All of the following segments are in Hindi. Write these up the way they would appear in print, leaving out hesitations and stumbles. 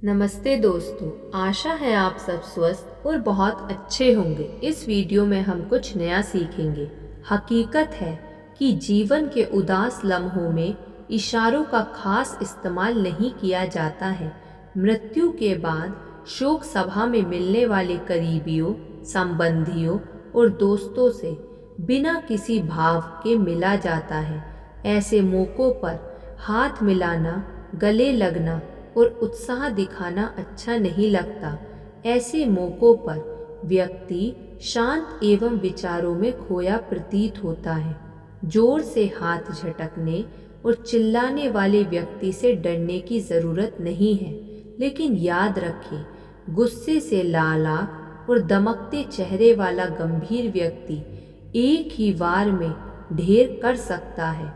नमस्ते दोस्तों, आशा है आप सब स्वस्थ और बहुत अच्छे होंगे। इस वीडियो में हम कुछ नया सीखेंगे। हकीकत है कि जीवन के उदास लम्हों में इशारों का खास इस्तेमाल नहीं किया जाता है। मृत्यु के बाद शोक सभा में मिलने वाले करीबियों, संबंधियों और दोस्तों से बिना किसी भाव के मिला जाता है। ऐसे मौक़ों पर हाथ मिलाना, गले लगना और उत्साह दिखाना अच्छा नहीं लगता। ऐसे मौक़ों पर व्यक्ति शांत एवं विचारों में खोया प्रतीत होता है। जोर से हाथ झटकने और चिल्लाने वाले व्यक्ति से डरने की ज़रूरत नहीं है, लेकिन याद रखें, गुस्से से लाल आँख और दमकते चेहरे वाला गंभीर व्यक्ति एक ही वार में ढेर कर सकता है।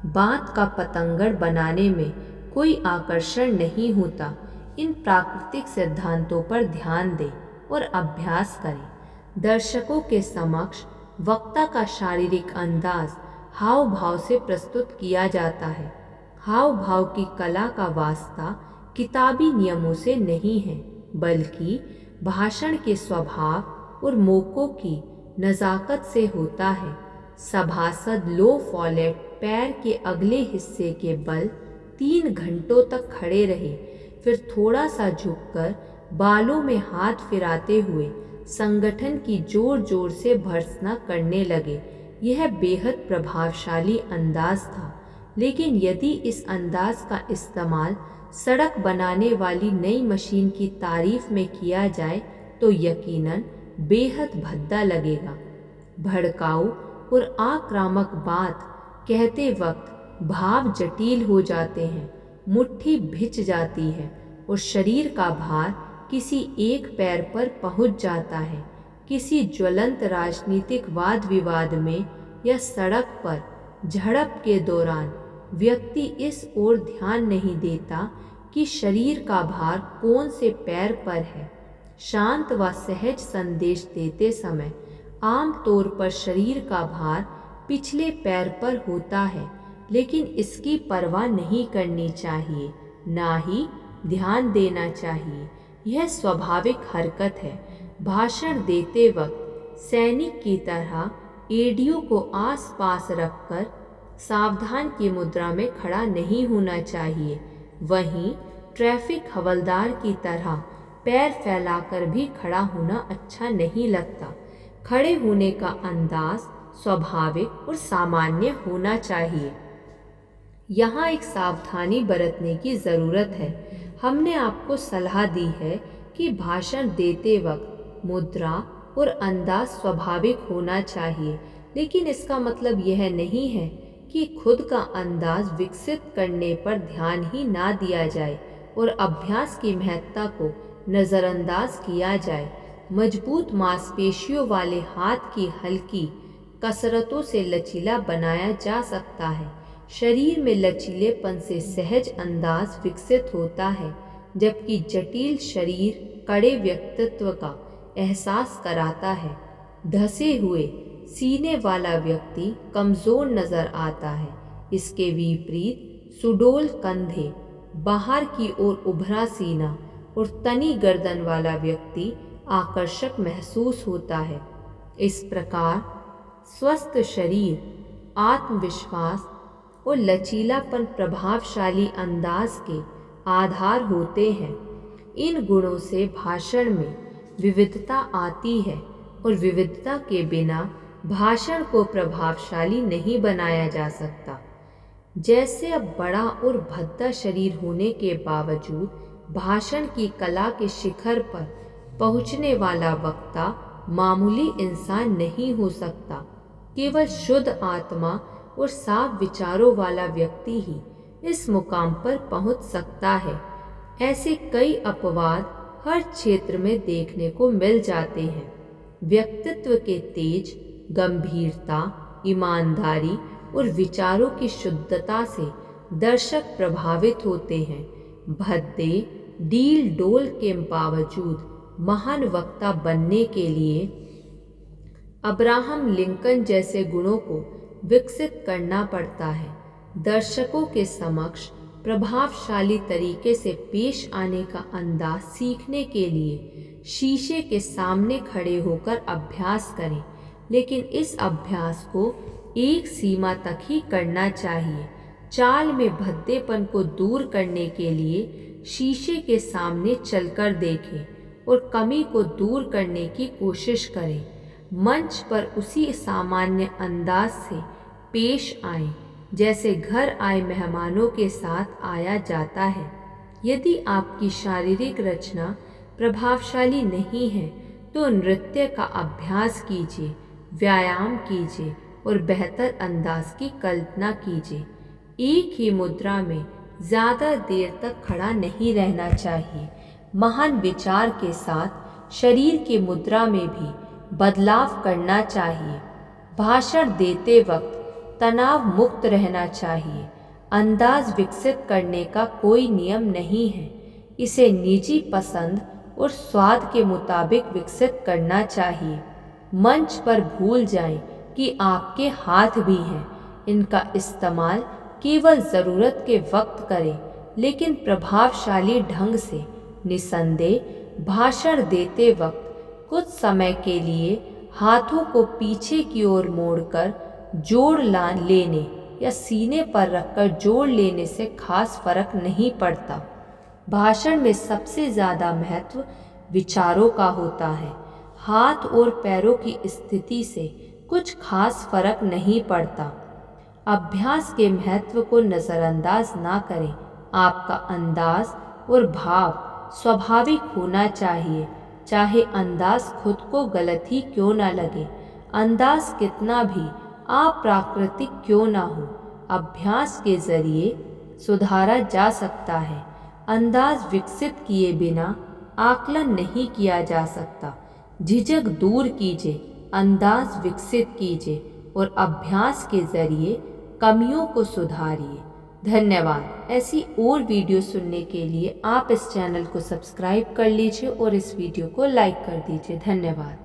बात का पतंगड़ बनाने में कोई आकर्षण नहीं होता। इन प्राकृतिक सिद्धांतों पर ध्यान दें और अभ्यास करें। दर्शकों के समक्ष वक्ता का शारीरिक अंदाज हाव भाव से प्रस्तुत किया जाता है। हाव भाव की कला का वास्ता किताबी नियमों से नहीं है, बल्कि भाषण के स्वभाव और मौक़ों की नज़ाकत से होता है। सभासद लो फॉलेट पैर के अगले हिस्से के बल 3 घंटों तक खड़े रहे, फिर थोड़ा सा झुककर बालों में हाथ फिराते हुए संगठन की जोर जोर से भर्त्सना करने लगे। यह बेहद प्रभावशाली अंदाज था, लेकिन यदि इस अंदाज का इस्तेमाल सड़क बनाने वाली नई मशीन की तारीफ में किया जाए तो यकीनन बेहद भद्दा लगेगा। भड़काऊ और आक्रामक बात कहते वक्त भाव जटिल हो जाते हैं, मुट्ठी भिंच जाती है और शरीर का भार किसी एक पैर पर पहुंच जाता है। किसी ज्वलंत राजनीतिक वाद विवाद में या सड़क पर झड़प के दौरान व्यक्ति इस ओर ध्यान नहीं देता कि शरीर का भार कौन से पैर पर है। शांत व सहज संदेश देते समय आम तौर पर शरीर का भार पिछले पैर पर होता है, लेकिन इसकी परवाह नहीं करनी चाहिए, ना ही ध्यान देना चाहिए। यह स्वाभाविक हरकत है। भाषण देते वक्त सैनिक की तरह एड़ियों को आसपास रखकर सावधान की मुद्रा में खड़ा नहीं होना चाहिए। वहीं ट्रैफिक हवलदार की तरह पैर फैलाकर भी खड़ा होना अच्छा नहीं लगता। खड़े होने का अंदाज स्वाभाविक और सामान्य होना चाहिए। यहाँ एक सावधानी बरतने की ज़रूरत है। हमने आपको सलाह दी है कि भाषण देते वक्त मुद्रा और अंदाज स्वाभाविक होना चाहिए, लेकिन इसका मतलब यह नहीं है कि खुद का अंदाज विकसित करने पर ध्यान ही ना दिया जाए और अभ्यास की महत्ता को नज़रअंदाज किया जाए। मजबूत मांसपेशियों वाले हाथ की हल्की कसरतों से लचीला बनाया जा सकता है। शरीर में लचीलेपन से सहज अंदाज विकसित होता है, जबकि जटिल शरीर कड़े व्यक्तित्व का एहसास कराता है। धसे हुए सीने वाला व्यक्ति कमज़ोर नज़र आता है। इसके विपरीत सुडौल कंधे, बाहर की ओर उभरा सीना और तनी गर्दन वाला व्यक्ति आकर्षक महसूस होता है। इस प्रकार स्वस्थ शरीर, आत्मविश्वास और लचीलापन प्रभावशाली अंदाज के आधार होते हैं। इन गुणों से भाषण में विविधता आती है और विविधता के बिना भाषण को प्रभावशाली नहीं बनाया जा सकता। जैसे अब बड़ा और भद्दा शरीर होने के बावजूद भाषण की कला के शिखर पर पहुंचने वाला वक्ता मामूली इंसान नहीं हो सकता। केवल शुद्ध आत्मा और साफ विचारों वाला व्यक्ति ही इस मुकाम पर पहुंच सकता है। ऐसे कई अपवाद हर क्षेत्र में देखने को मिल जाते हैं। व्यक्तित्व के तेज, गंभीरता, ईमानदारी और विचारों की शुद्धता से दर्शक प्रभावित होते हैं। भद्दे डील डोल के बावजूद महान वक्ता बनने के लिए अब्राहम लिंकन जैसे गुणों को विकसित करना पड़ता है। दर्शकों के समक्ष प्रभावशाली तरीके से पेश आने का अंदाज सीखने के लिए शीशे के सामने खड़े होकर अभ्यास करें, लेकिन इस अभ्यास को एक सीमा तक ही करना चाहिए। चाल में भद्देपन को दूर करने के लिए शीशे के सामने चलकर देखें और कमी को दूर करने की कोशिश करें। मंच पर उसी सामान्य अंदाज से पेश आएं जैसे घर आए मेहमानों के साथ आया जाता है। यदि आपकी शारीरिक रचना प्रभावशाली नहीं है तो नृत्य का अभ्यास कीजिए, व्यायाम कीजिए और बेहतर अंदाज की कल्पना कीजिए। एक ही मुद्रा में ज़्यादा देर तक खड़ा नहीं रहना चाहिए। महान विचार के साथ शरीर की मुद्रा में भी बदलाव करना चाहिए। भाषण देते वक्त तनाव मुक्त रहना चाहिए। अंदाज विकसित करने का कोई नियम नहीं है, इसे निजी पसंद और स्वाद के मुताबिक विकसित करना चाहिए। मंच पर भूल जाएं कि आपके हाथ भी हैं, इनका इस्तेमाल केवल ज़रूरत के वक्त करें, लेकिन प्रभावशाली ढंग से। निसंदेह भाषण देते वक्त कुछ समय के लिए हाथों को पीछे की ओर मोड़कर जोड़ लेने या सीने पर रखकर जोड़ लेने से खास फर्क नहीं पड़ता। भाषण में सबसे ज़्यादा महत्व विचारों का होता है। हाथ और पैरों की स्थिति से कुछ खास फर्क नहीं पड़ता। अभ्यास के महत्व को नज़रअंदाज ना करें। आपका अंदाज और भाव स्वाभाविक होना चाहिए, चाहे अंदाज खुद को गलत ही क्यों ना लगे। अंदाज कितना भी अप्राकृतिक क्यों ना हो, अभ्यास के ज़रिए सुधारा जा सकता है। अंदाज विकसित किए बिना आकलन नहीं किया जा सकता। झिझक दूर कीजिए, अंदाज विकसित कीजिए और अभ्यास के ज़रिए कमियों को सुधारिए। धन्यवाद। ऐसी और वीडियो सुनने के लिए आप इस चैनल को सब्सक्राइब कर लीजिए और इस वीडियो को लाइक कर दीजिए। धन्यवाद।